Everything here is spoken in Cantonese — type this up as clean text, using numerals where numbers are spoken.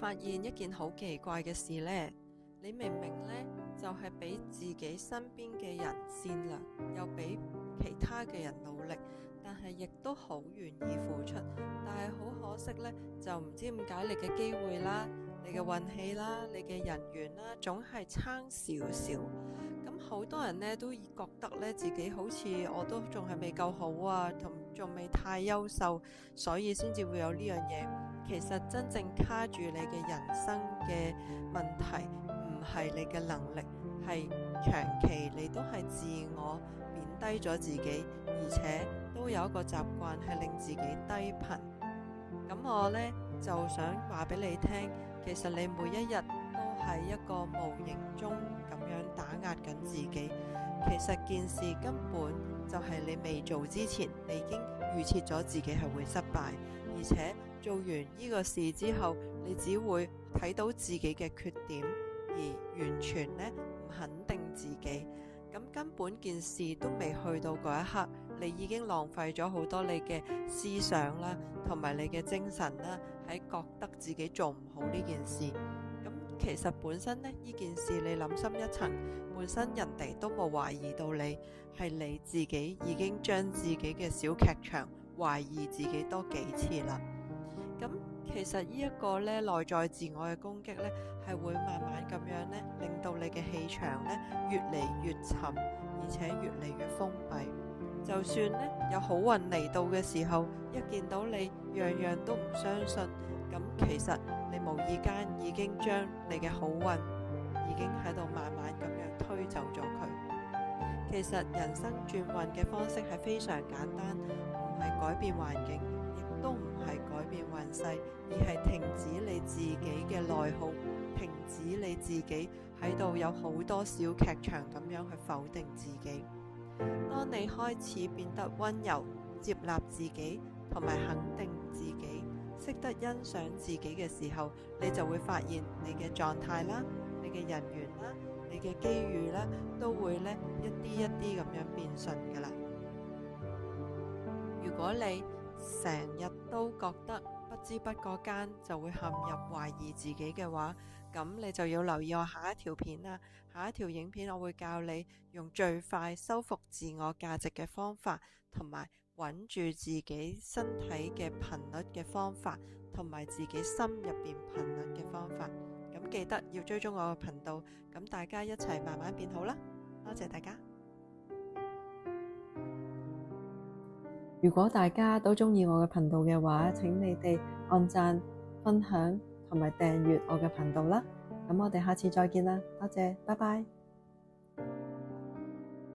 發現一件好奇怪嘅事呢？你明明呢，就係比自己身邊嘅人善良，又比其他嘅人努力，但係亦都好願意付出，但係好可惜呢，就唔知點解你嘅機會啦、你嘅運氣啦、你嘅人緣啦，總係差少少。咁好多人呢都覺得呢，自己好似我都仲係未夠好啊，同仲未太優秀，所以先至會有呢樣嘢。其實真正卡住你嘅人生嘅問題，唔係你嘅能力，係長期你都係自我貶低咗自己，而且都有一個習慣係令自己低頻。咁我呢，就想話俾你聽，其實你每一日都係一個無形中咁樣打壓緊自己。其實件事根本就係你未做之前，你已經預設咗自己係會失敗，而且做完呢個事之後，你只會睇到自己嘅缺點，而完全呢唔肯定自己。咁根本件事都未去到嗰一刻，你已經浪費咗好多你嘅思想啦，同埋你嘅精神啦，喺覺得自己做唔好呢件事。咁其實本身呢件事你諗深一層，本身人哋都冇懷疑到你，係你自己已經將自己嘅小劇場懷疑自己多幾次啦。咁其實呢一個呢內在自我嘅攻擊呢，係會慢慢咁樣呢，令到你嘅氣場呢越嚟越沉，而且越嚟越封閉。就算呢有好運嚟到嘅時候，一見到你樣樣都唔相信，咁其實你無意間已經將你嘅好運已經喺度慢慢咁樣推走咗佢。其實人生轉運嘅方式係非常簡單，唔係改變環境，亦都唔係改變運勢，而係停止你自己嘅內耗，停止你自己喺度有好多小劇場咁樣去否定自己。當你開始變得溫柔、接納自己同埋肯定自己，識得欣賞自己嘅時候，你就會發現你嘅狀態啦、你嘅人緣啦、你嘅機遇啦，都會呢一啲一啲咁樣變順噶啦。如果你成日都覺得不知不覺間就會陷入懷疑自己嘅話，咁你就要留意我下一條片啦。下一條影片我會教你用最快修復自我價值嘅方法，同埋穩住自己身體嘅頻率嘅方法，同埋自己心入邊頻率嘅方法。咁記得要追蹤我嘅頻道，咁大家一齊慢慢變好啦。多謝大家。如果大家都鍾意我嘅頻道嘅話，請你哋按讚、分享同埋訂閱我嘅頻道啦。咁我哋下次再見啦，多謝，拜拜。